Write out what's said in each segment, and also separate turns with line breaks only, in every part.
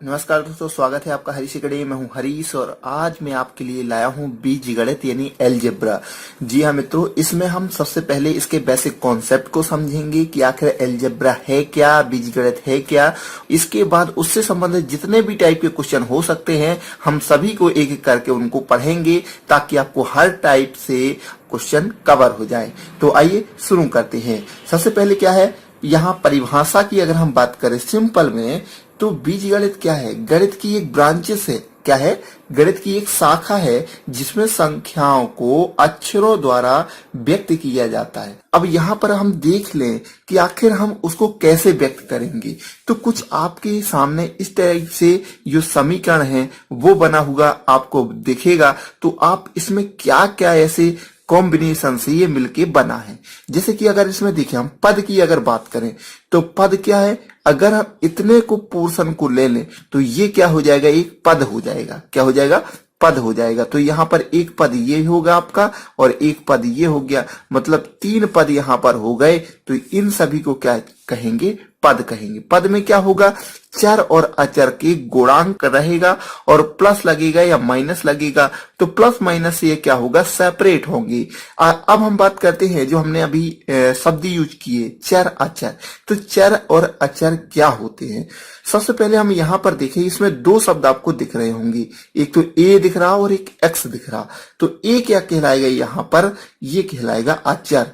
नमस्कार दोस्तों, स्वागत है आपका हरीश अकेडमी में। हूँ हरीश और आज मैं आपके लिए लाया हूँ बीजगणित यानी एलजेब्रा। जी हाँ मित्रों, इसमें हम सबसे पहले इसके बेसिक कॉन्सेप्ट को समझेंगे कि आखिर एलजेब्रा है क्या, बीजगणित है क्या। इसके बाद उससे संबंधित जितने भी टाइप के क्वेश्चन हो सकते हैं हम सभी को एक एक करके उनको पढ़ेंगे ताकि आपको हर टाइप से क्वेश्चन कवर हो जाए। तो आइए शुरू करते हैं। सबसे पहले क्या है, यहाँ परिभाषा की अगर हम बात करें सिंपल में, तो बीजगणित क्या है? गणित की एक ब्रांचेस है। क्या है? गणित की एक शाखा है जिसमें संख्याओं को अक्षरों द्वारा व्यक्त किया जाता है। अब यहाँ पर हम देख लें कि आखिर हम उसको कैसे व्यक्त करेंगे। तो कुछ आपके सामने इस टाइप से जो समीकरण है वो बना हुआ आपको दिखेगा। तो आप इसमें क्या क्या ऐसे कॉम्बिनेशन से ये मिलके बना है। जैसे कि अगर इसमें देखिए हम पद की अगर बात करें तो पद क्या है, अगर हम इतने को पोर्शन को ले लें तो ये क्या हो जाएगा, एक पद हो जाएगा। क्या हो जाएगा? पद हो जाएगा। तो यहाँ पर एक पद ये होगा आपका और एक पद ये हो गया, मतलब तीन पद यहाँ पर हो गए। तो इन सभी को क्या कहेंगे? पद कहेंगे। पद में क्या होगा, चर और अचर के गुणांक रहेगा और प्लस लगेगा या माइनस लगेगा। तो प्लस माइनस से ये क्या होगा, सेपरेट होंगे। अब हम बात करते हैं जो हमने अभी शब्द यूज किए, चर अचर। तो चर और अचर क्या होते हैं? सबसे पहले हम यहाँ पर देखें, इसमें दो शब्द आपको दिख रहे होंगे, एक तो ए दिख रहा और एक एक्स दिख रहा। तो ए क्या कहलाएगा यहाँ पर, ये कहलाएगा अचर।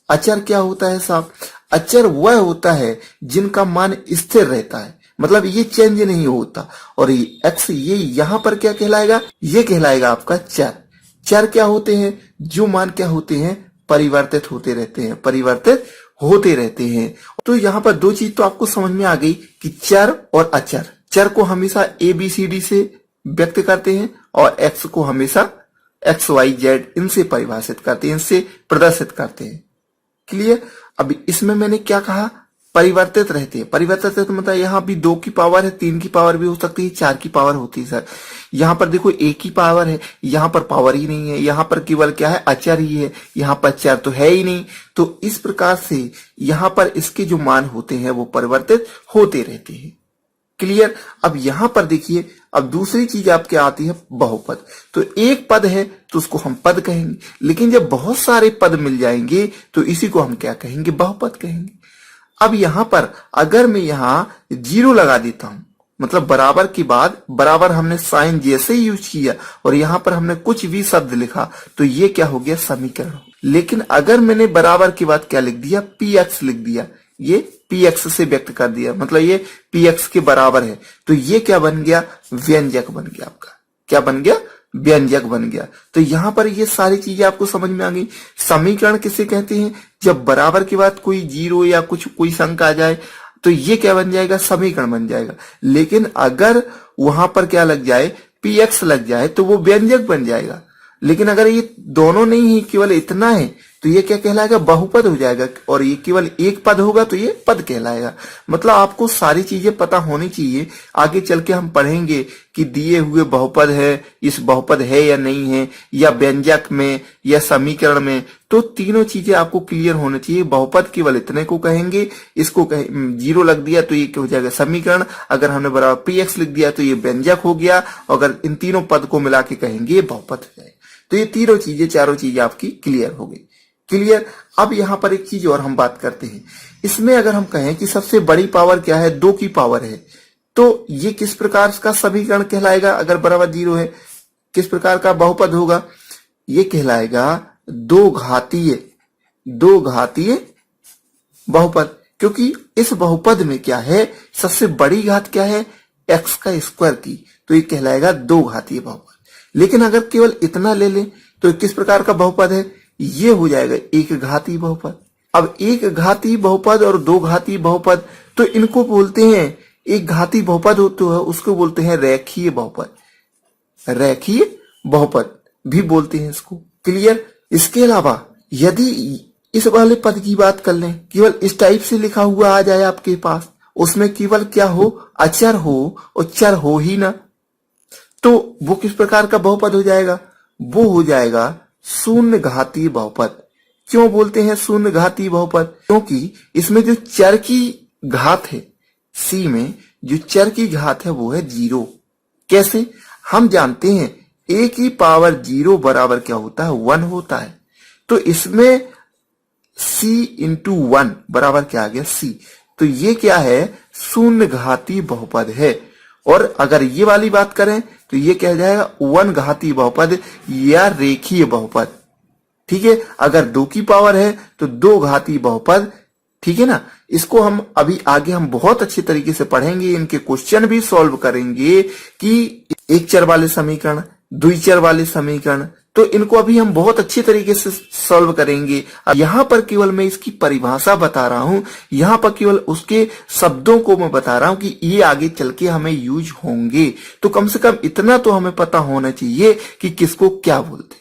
अचर क्या होता है साहब? अचर वह होता है जिनका मान स्थिर रहता है, मतलब ये चेंज नहीं होता। और ये एक्स, ये यहां पर क्या कहलाएगा, ये कहलाएगा आपका चर। चर क्या होते हैं? जो मान क्या होते हैं, परिवर्तित होते रहते हैं, परिवर्तित होते रहते हैं। तो यहाँ पर दो चीज तो आपको समझ में आ गई कि चर और अचर। चर को हमेशा ABCD से व्यक्त करते हैं और एक्स को हमेशा XYZ इनसे परिभाषित करते हैं, इनसे प्रदर्शित करते हैं। क्लियर? अब इसमें मैंने क्या कहा, परिवर्तित रहते हैं। परिवर्तित रहते मतलब यहाँ भी 2 की पावर है, 3 की पावर भी हो सकती है, 4 की पावर होती है सर। यहाँ पर देखो 1 की पावर है, यहाँ पर पावर ही नहीं है, यहाँ पर केवल क्या है, अचर ही है, यहाँ पर चर तो है ही नहीं। तो इस प्रकार से यहाँ पर इसके जो मान होते हैं वो परिवर्तित होते रहते हैं। क्लियर? अब यहां पर देखिए, अब दूसरी चीज आपके आती है बहुपद। तो एक पद है तो उसको हम पद कहेंगे, लेकिन जब बहुत सारे पद मिल जाएंगे तो इसी को हम क्या कहेंगे, बहुपद कहेंगे। अब यहां पर अगर मैं यहां 0 लगा देता हूं, मतलब बराबर के बाद बराबर हमने साइन जैसे ही यूज किया और यहां पर हमने कुछ भी शब्द लिखा तो ये क्या हो गया, समीकरण। लेकिन अगर मैंने बराबर के बाद क्या लिख दिया, px लिख दिया, ये px से व्यक्त कर दिया, मतलब ये px के बराबर है, तो ये क्या बन गया, व्यंजक बन गया आपका। क्या बन गया? व्यंजक बन गया। तो यहां पर ये सारी चीजें आपको समझ में आ गई। समीकरण किसे कहते हैं? जब बराबर के बाद कोई 0 या कोई संख्या आ जाए तो ये क्या बन जाएगा, समीकरण बन जाएगा। लेकिन अगर वहां पर क्या लग जाए, px लग जाए तो वो व्यंजक बन जाएगा। लेकिन अगर ये दोनों नहीं है, केवल इतना है, तो ये क्या कहलाएगा, बहुपद हो जाएगा। और ये केवल एक पद होगा तो ये पद कहलाएगा। मतलब आपको सारी चीजें पता होनी चाहिए। आगे चल के हम पढ़ेंगे कि दिए हुए बहुपद है, इस बहुपद है या नहीं है, या व्यंजक में या समीकरण में। तो तीनों चीजें आपको क्लियर होनी चाहिए। बहुपद केवल इतने को कहेंगे, इसको 0 लग दिया तो ये क्या हो जाएगा, समीकरण। अगर हमने बराबर px लिख दिया तो ये व्यंजक हो गया। अगर इन तीनों पद को मिला के कहेंगे ये बहुपद हो जाएगा। तो ये तीनों चीजें, चारों चीजें आपकी क्लियर हो गई। क्लियर? अब यहां पर एक चीज और हम बात करते हैं। इसमें अगर हम कहें कि सबसे बड़ी पावर क्या है, 2 की पावर है, तो ये किस प्रकार का समीकरण कहलाएगा? अगर बराबर 0 है, किस प्रकार का बहुपद होगा? ये कहलाएगा दो घातीय बहुपद। क्योंकि इस बहुपद में क्या है, सबसे बड़ी घात क्या है, x का स्क्वायर की। तो ये कहलाएगा 2 घातीय बहुपद। लेकिन अगर केवल इतना ले लें तो किस प्रकार का बहुपद है, ये हो जाएगा 1 घातीय बहुपद। अब 1 घातीय बहुपद और 2 घातीय बहुपद, तो इनको बोलते हैं, एक घातीय बहुपद होता है उसको बोलते हैं रेखीय बहुपद। रेखीय बहुपद भी बोलते हैं इसको। क्लियर? इसके अलावा यदि इस वाले पद की बात कर लें, केवल इस टाइप से लिखा हुआ आ जाए आपके पास, उसमें केवल क्या हो, अचर हो और चर हो ही ना, तो वो किस प्रकार का बहुपद हो जाएगा, वो हो जाएगा शून्य घातीय बहुपद। क्यों बोलते हैं शून्य घातीय बहुपद? क्योंकि इसमें जो चर की घात है c में, जो चर की घात है वो है 0। कैसे? हम जानते हैं a की पावर 0 बराबर क्या होता है? 1 होता है। तो इसमें c इंटू 1 बराबर क्या आ गया? c। तो ये क्या है? शून्य घाती बहुपद है। और अगर ये वाली बात करें तो ये क्या जाएगा? 1 घाती बहुपद या रेखीय बहुपद। ठीक है, अगर 2 की पावर है तो 2 घाती बहुपद। ठीक है ना। इसको हम अभी आगे हम बहुत अच्छे तरीके से पढ़ेंगे, इनके क्वेश्चन भी सॉल्व करेंगे कि एक चर वाले समीकरण, द्विचर वाले समीकरण, तो इनको अभी हम बहुत अच्छे तरीके से सॉल्व करेंगे। यहां पर केवल मैं इसकी परिभाषा बता रहा हूं, यहां पर केवल उसके शब्दों को मैं बता रहा हूं कि ये आगे चल के हमें यूज होंगे। तो कम से कम इतना तो हमें पता होना चाहिए कि किसको क्या बोलते।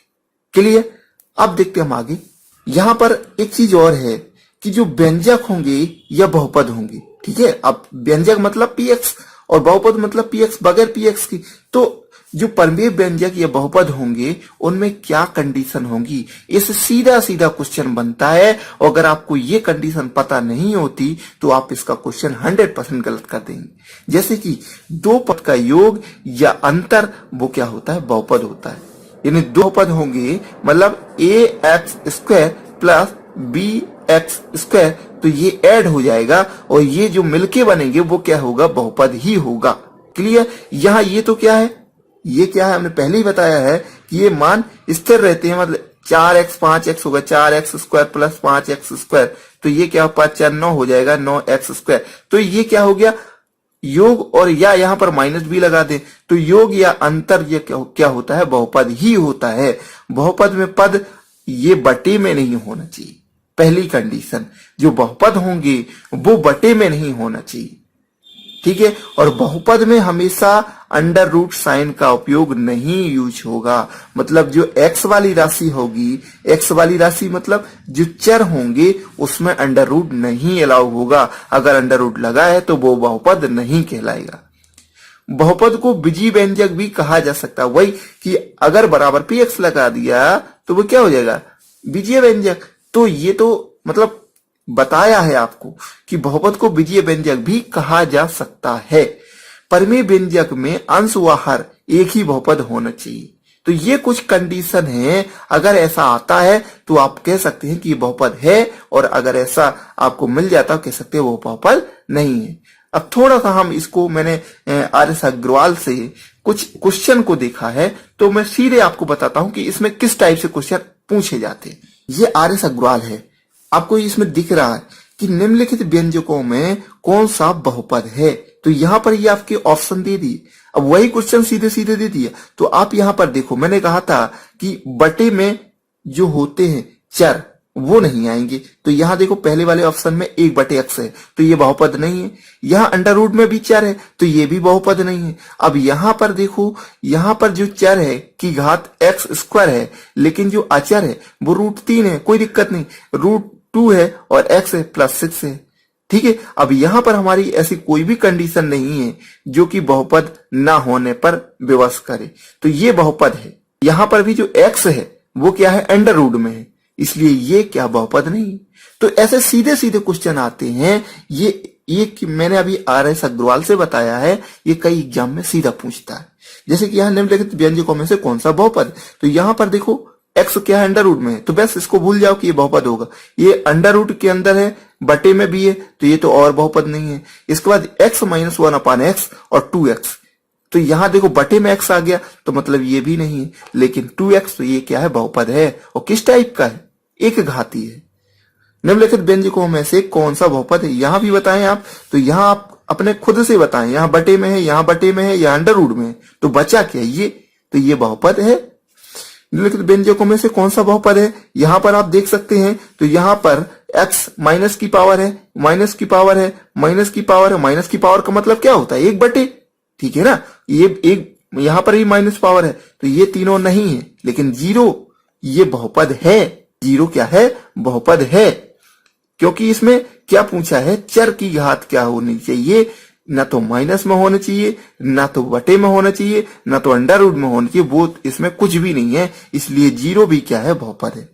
क्लियर? अब देखते हम आगे। यहां पर एक चीज और है कि जो व्यंजक होंगे या बहुपद होंगे, ठीक है। अब व्यंजक मतलब px और बहुपद मतलब px बगैर px की। तो जो परमेय व्यंजक या बहुपद होंगे उनमें क्या कंडीशन होगी, इससे सीधा सीधा क्वेश्चन बनता है। और अगर आपको ये कंडीशन पता नहीं होती तो आप इसका क्वेश्चन 100% गलत कर देंगे। जैसे कि दो पद का योग या अंतर, वो क्या होता है? बहुपद होता है। यानी दो पद होंगे मतलब ax² प्लस bx², तो ये ऐड हो जाएगा और ये जो मिलके बनेंगे वो क्या होगा? बहुपद ही होगा। क्लियर? यहाँ ये तो क्या है? ये क्या है? हमने पहले ही बताया है कि ये मान स्थिर रहते हैं, मतलब 4x 5x होगा, 4x² प्लस 5x²। तो ये क्या? 5 4 9 हो जाएगा, 9x²। तो ये क्या हो गया? योग। और या यहाँ पर माइनस भी लगा दे तो योग या अंतर ये क्या होता है? बहुपद ही होता है। बहुपद में पद ये बटे में नहीं होना चाहिए। पहली कंडीशन, जो बहुपद होंगे वो बटे में नहीं होना चाहिए। ठीक है। और बहुपद में हमेशा अंडर रूट साइन का उपयोग नहीं यूज होगा। मतलब जो x वाली राशि होगी, x वाली राशि मतलब जो चर होंगे उसमें अंडर रूट नहीं अलाउ होगा। अगर अंडर रूट लगा है तो वो बहुपद नहीं कहलाएगा। बहुपद को बीजीय व्यंजक भी कहा जा सकता है। वही कि अगर बराबर px लगा दिया तो वो क्या हो जाएगा? बीजीय व्यंजक। तो ये तो मतलब बताया है आपको कि बहुपद को बीजीय व्यंजक भी कहा जा सकता है। परमेय व्यंजक में अंश व हर एक ही बहुपद होना चाहिए। तो ये कुछ कंडीशन है। अगर ऐसा आता है तो आप कह सकते हैं कि ये बहुपद है, और अगर ऐसा आपको मिल जाता है कह सकते हैं वो बहुपद नहीं है। अब थोड़ा सा हम इसको, मैंने आर.एस. अग्रवाल से कुछ क्वेश्चन को देखा है तो मैं सीधे आपको बताता हूं कि इसमें किस टाइप से क्वेश्चन पूछे जाते हैं। ये आर.एस. अग्रवाल है। आपको इसमें दिख रहा है कि निम्नलिखित व्यंजकों में कौन सा बहुपद है। तो यहां पर ये आपके ऑप्शन दे दिए। अब वही क्वेश्चन सीधे सीधे दे दिया। तो आप यहां पर देखो, मैंने कहा था कि बटे में जो होते हैं चर वो नहीं आएंगे। तो यहां देखो पहले वाले ऑप्शन में 1/x है तो ये बहुपद नहीं है। यहां अंडर रूट में भी चर है तो ये भी बहुपद नहीं है। अब यहां पर देखो, यहां पर जो चर है की घात x² है, लेकिन जो अचर है वो √3 है, कोई दिक्कत नहीं। √2 है और x है +6 है। ठीक है। अब यहां पर हमारी ऐसी कोई भी कंडीशन नहीं है जो कि बहुपद ना होने पर विवश करे। तो ये बहुपद है। यहां पर भी जो x है वो क्या है? अंडर रूट में है, इसलिए ये क्या? बहुपद नहीं। तो ऐसे सीधे सीधे क्वेश्चन आते हैं। ये मैंने अभी आर.एस. अग्रवाल से बताया है, ये कई एग्जाम में सीधा पूछता है। जैसे कि यहाँ निम्नलिखित व्यंजकों में से कौन सा बहुपद? तो यहाँ पर देखो x क्या है? अंडर रूट में है, तो बस इसको भूल जाओ कि ये बहुपद होगा। ये अंडर रूट के अंदर है, बटे में भी है, तो ये तो और बहुपद नहीं है। इसके बाद x - 1/x और 2x, तो यहां देखो बटे में x आ गया तो मतलब ये भी नहीं है। लेकिन 2x तो ये क्या है? बहुपद है। और किस टाइप का है? एक घाती है। निम्नलिखित व्यंजकों में से कौन सा बहुपद है? यहां भी बताएं आप। तो यहां आप अपने खुद से बताएं, यहां बटे में है, यहां बटे में है, या अंडर रूट में है, तो बचा क्या? ये। तो ये बहुपद है। निम्नलिखित व्यंजकों में से कौन सा बहुपद है? यहां पर आप देख सकते हैं। तो यहां पर x माइनस की पावर है, माइनस की पावर है, माइनस की पावर है। माइनस की पावर का मतलब क्या होता है? 1/। ठीक है ना। ये एक यहां पर भी माइनस पावर है, तो ये तीनों नहीं है। लेकिन 0 ये बहुपद है। 0 क्या है? बहुपद है। क्योंकि इसमें क्या पूछा है? चर की घात क्या होनी चाहिए? ना तो माइनस में होना चाहिए, ना तो बटे में होना चाहिए, ना तो अंडर रूट में होना चाहिए। वो इसमें कुछ भी नहीं है, इसलिए 0 भी क्या है? बहुपद है।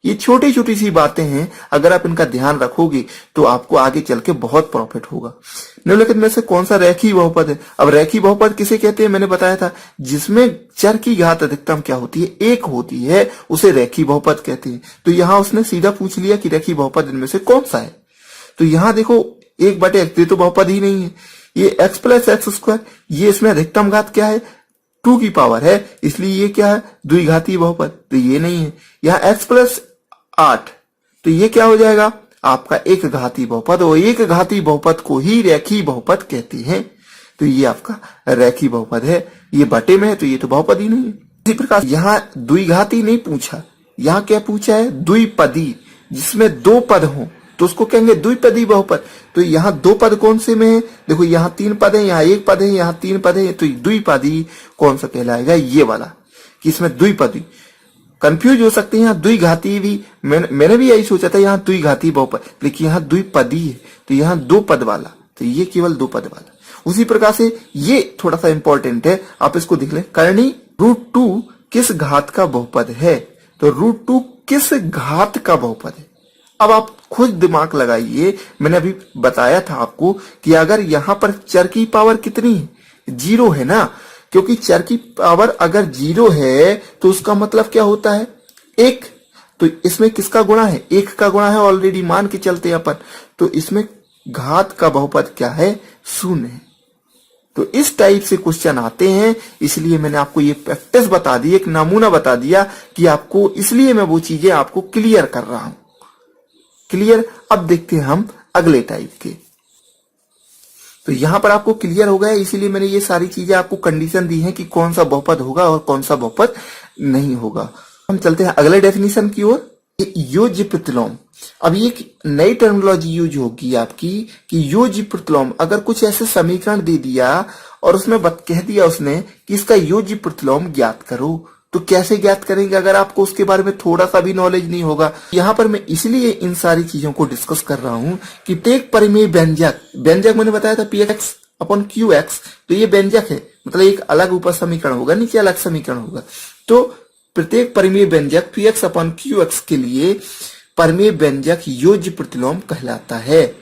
ये छोटी छोटी सी बातें हैं, अगर आप इनका ध्यान रखोगे तो आपको आगे चल के बहुत प्रॉफिट होगा। निम्नलिखित में से कौन सा रेखीय बहुपद है? अब रेखीय बहुपद किसे कहते हैं? मैंने बताया था, जिसमें चर की घात अधिकतम क्या होती है? एक होती है, उसे रेखीय बहुपद कहते हैं। तो यहाँ उसने सीधा पूछ लिया कि रेखीय बहुपद इनमें से कौन सा है। तो यहाँ देखो 1/x तो बहुपद ही नहीं है, ये x प्लस एक्स स्क्वायर, ये इसमें अधिकतम घात क्या है? 2 की पावर है, इसलिए ये क्या है? द्विघातीय बहुपद, तो ये नहीं है। यहाँ x प्लस 8, तो ये क्या हो जाएगा? आपका एक घातीय बहुपद, और एक घातीय बहुपद को ही रेखीय बहुपद कहते हैं। तो ये आपका रेखीय बहुपद है, ये बटे में है, तो ये तो बहुपद ही नहीं है। इसी प्रकार यहाँ द्विघाती नहीं पूछा, यहाँ क्या पूछा है? द्विपदी, जिसमें 2 पद हों तो उसको कहेंगे द्विपदी बहुपद। तो यहाँ 2 पद कौन से में है? देखो यहाँ 3 पद है, यहाँ 1 पद है, यहाँ 3 पद है, तो द्विपदी कौन सा कहलाएगा? ये वाला, कि इसमें द्विपदी। कंफ्यूज हो सकते हैं, यहाँ द्विघाती भी, मैंने भी यही सोचा था यहाँ द्विघाती बहुपद, लेकिन यहाँ द्विपदी है, तो यहाँ 2 पद वाला, तो ये केवल 2 पद वाला। उसी प्रकार से ये थोड़ा सा इंपॉर्टेंट है, आप इसको देख लें। करणी √2 किस घात का बहुपद है? तो √2 किस घात का बहुपद है? अब आप खुद दिमाग लगाइए, मैंने अभी बताया था आपको कि अगर यहाँ पर चर की पावर कितनी है? 0 है ना, क्योंकि चर की पावर अगर 0 है तो उसका मतलब क्या होता है? 1। तो इसमें किसका गुणा है? 1 का गुणा है, ऑलरेडी मान के चलते हैं अपन। तो इसमें घात का बहुपद क्या है? 0 है। तो इस टाइप से क्वेश्चन आते हैं, इसलिए मैंने आपको ये प्रैक्टिस बता दी, एक नमूना बता दिया कि आपको, इसलिए मैं वो चीजें आपको क्लियर कर रहा हूं। क्लियर? अब देखते हैं हम अगले टाइप के। तो यहां पर आपको क्लियर हो गया, इसीलिए मैंने ये सारी चीजें आपको कंडीशन दी हैं कि कौन सा बहुपद होगा और कौन सा बहुपद नहीं होगा। हम चलते हैं अगले डेफिनेशन की ओर, योज्य प्रतिलोम। अब ये एक नई टर्मिनोलॉजी यूज होगी आपकी कि योज्य प्रतिलोम। अगर कुछ ऐसे समीकरण दे दिया और उसमें कह दिया उसने कि इसका योज्य प्रतिलोम ज्ञात करो, तो कैसे ज्ञात करेंगे अगर आपको उसके बारे में थोड़ा सा भी नॉलेज नहीं होगा। यहाँ पर मैं इसलिए इन सारी चीजों को डिस्कस कर रहा हूं कि प्रत्येक परिमेय व्यंजक, व्यंजक मैंने बताया था px/qx, तो ये व्यंजक है, मतलब एक अलग ऊपर समीकरण होगा, नीचे अलग समीकरण होगा। तो प्रत्येक परिमेय व्यंजक px/qx के लिए परिमेय व्यंजक योज्य प्रतिलोम कहलाता है।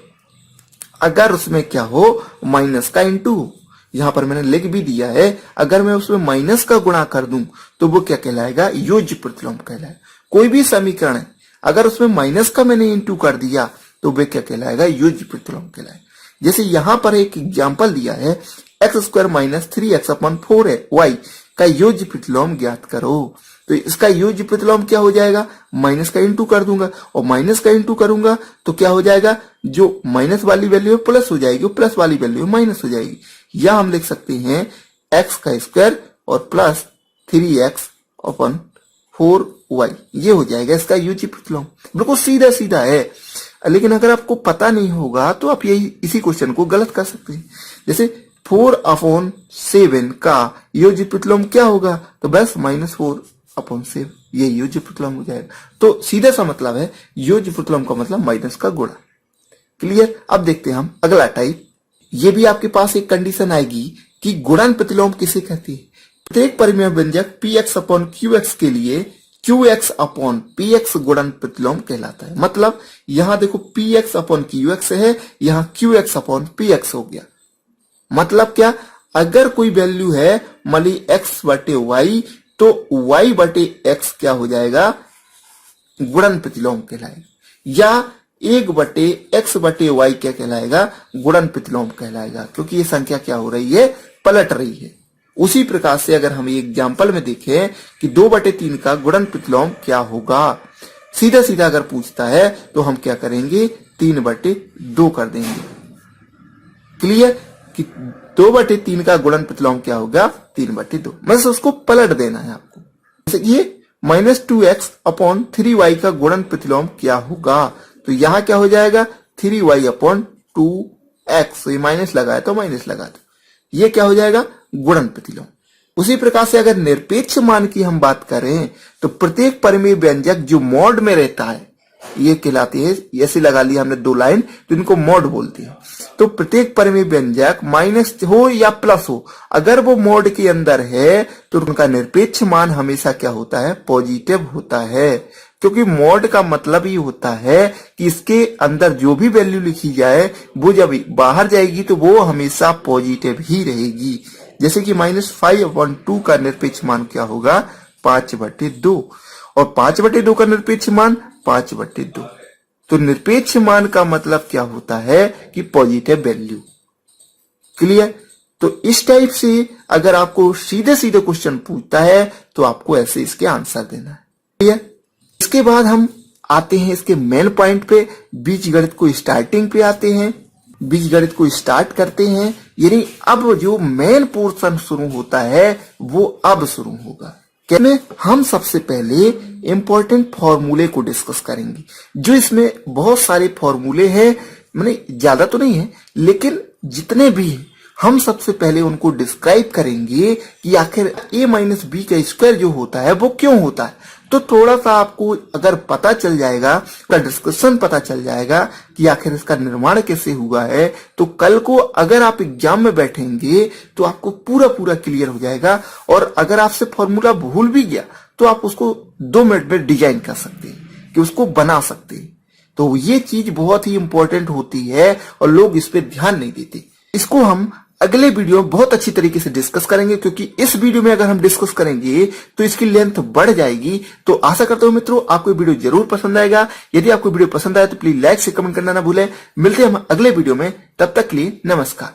अगर उसमें क्या हो? माइनस का इंटू, यहां पर मैंने लिख भी दिया है, अगर मैं उसमें माइनस का गुणा कर दूं तो वो क्या कहलाएगा? योज्य प्रतिलोम कहलाएगा। कोई भी समीकरण है, अगर उसमें माइनस का मैंने इंटू कर दिया तो वो क्या कहलाएगा? योज्य प्रतिलोम कहलाएगा। जैसे यहां पर एक एग्जाम्पल दिया है, x² - 3x/4y का योज्य प्रतिलोम ज्ञात करो। तो इसका योज्य प्रतिलोम क्या हो जाएगा? माइनस का इंटू कर दूंगा, और माइनस का इंटू करूंगा तो क्या हो जाएगा? जो माइनस वाली वैल्यू प्लस हो जाएगी, प्लस वाली वैल्यू माइनस हो जाएगी। या हम लिख सकते हैं x² और प्लस 3x/4y, ये हो जाएगा इसका योज्य प्रतिलोम। बिल्कुल सीधा सीधा है, लेकिन अगर आपको पता नहीं होगा तो आप यही इसी क्वेश्चन को गलत कर सकते हैं। जैसे 4/7 का योज्य प्रतिलोम क्या होगा? तो बस -4/7, ये योज्य प्रतिलोम हो जाएगा। तो सीधा सा मतलब है, योज्य प्रतिलोम का मतलब माइनस का गुणा। क्लियर? अब देखते हैं हम अगला टाइप। ये भी आपके पास एक कंडीशन आएगी कि गुणन प्रतिलोम किसे कहती है? प्रत्येक परिमेय व्यंजक px/qx के लिए qx/px गुणन प्रतिलोम कहलाता है। मतलब यहां देखो px/qx है, यहां qx/px हो गया। मतलब क्या? अगर कोई वैल्यू है मान ली x/y, तो y/x क्या हो जाएगा? गुणन प्रतिलोम कहलाएगा। या 1/x/y क्या कहलाएगा? गुणन प्रतिलोम कहलाएगा, क्योंकि ये संख्या क्या हो रही है? पलट रही है। उसी प्रकार से अगर हम एग्जाम्पल में देखें कि 2/3 का गुणन प्रतिलोम क्या होगा, सीधा सीधा अगर पूछता है तो हम क्या करेंगे? 3/2 कर देंगे। क्लियर? कि 2/3 का गुणन प्रतिलोम क्या होगा? 3/2। बस उसको पलट देना है आपको। जैसे ये -2x/3y का गुणन प्रतिलोम क्या होगा? तो यहां क्या हो जाएगा? 3y/2x, ये माइनस लगा है तो माइनस लगा दो, ये क्या हो जाएगा? गुणन प्रतिलोम। उसी प्रकार से अगर निरपेक्ष मान की हम बात करें तो प्रत्येक परिमेय व्यंजक जो मॉड में रहता है, ये कहलाती है। ऐसे लगा लिया हमने 2 लाइन, तो इनको मॉड बोलते हैं। तो प्रत्येक परिमेय व्यंजक माइनस हो या प्लस हो, अगर वो मॉड के अंदर है तो उनका निरपेक्ष मान हमेशा क्या होता है, पॉजिटिव होता है। क्योंकि मॉड का मतलब ही होता है कि इसके अंदर जो भी वैल्यू लिखी जाए वो जब बाहर जाएगी तो वो हमेशा पॉजिटिव ही रहेगी। जैसे कि -5/2 का निरपेक्ष मान क्या होगा, 5/2, और 5/2 का निरपेक्ष मान 5/2। तो निरपेक्ष मान का मतलब क्या होता है कि पॉजिटिव वैल्यू। क्लियर? तो इस टाइप से अगर आपको सीधे सीधे क्वेश्चन पूछता है तो आपको ऐसे इसके आंसर देना है। क्लियर? इसके बाद हम आते हैं इसके मेन पॉइंट पे, बीजगणित को स्टार्टिंग पे आते हैं। बीजगणित को स्टार्ट करते हैं, यानी अब जो मेन पोर्शन शुरू होता है वो अब शुरू होगा। में हम सबसे पहले इंपॉर्टेंट फॉर्मूले को डिस्कस करेंगे। जो इसमें बहुत सारे फॉर्मूले हैं, माने ज्यादा तो नहीं है, लेकिन जितने भी हैं हम सबसे पहले उनको डिस्क्राइब करेंगे कि आखिर a - b का स्क्वायर जो होता है वो क्यों होता है। तो थोड़ा सा आपको अगर पता चल जाएगा, उसका डिस्कशन पता चल जाएगा कि आखिर इसका निर्माण कैसे हुआ है, तो कल को अगर आप एग्जाम में बैठेंगे तो आपको पूरा पूरा क्लियर हो जाएगा। और अगर आपसे फॉर्मूला भूल भी गया तो आप उसको 2 मिनट में डिजाइन कर सकते हैं, कि उसको बना सकते हैं। तो ये चीज बहुत ही इंपॉर्टेंट होती है और लोग इस पर ध्यान नहीं देते। इसको हम अगले वीडियो में बहुत अच्छी तरीके से डिस्कस करेंगे, क्योंकि इस वीडियो में अगर हम डिस्कस करेंगे तो इसकी लेंथ बढ़ जाएगी। तो आशा करता हूं मित्रों आपको वीडियो जरूर पसंद आएगा। यदि आपको वीडियो पसंद आए तो प्लीज लाइक से कमेंट करना ना भूलें। मिलते हैं हम अगले वीडियो में, तब तक के लिए नमस्कार।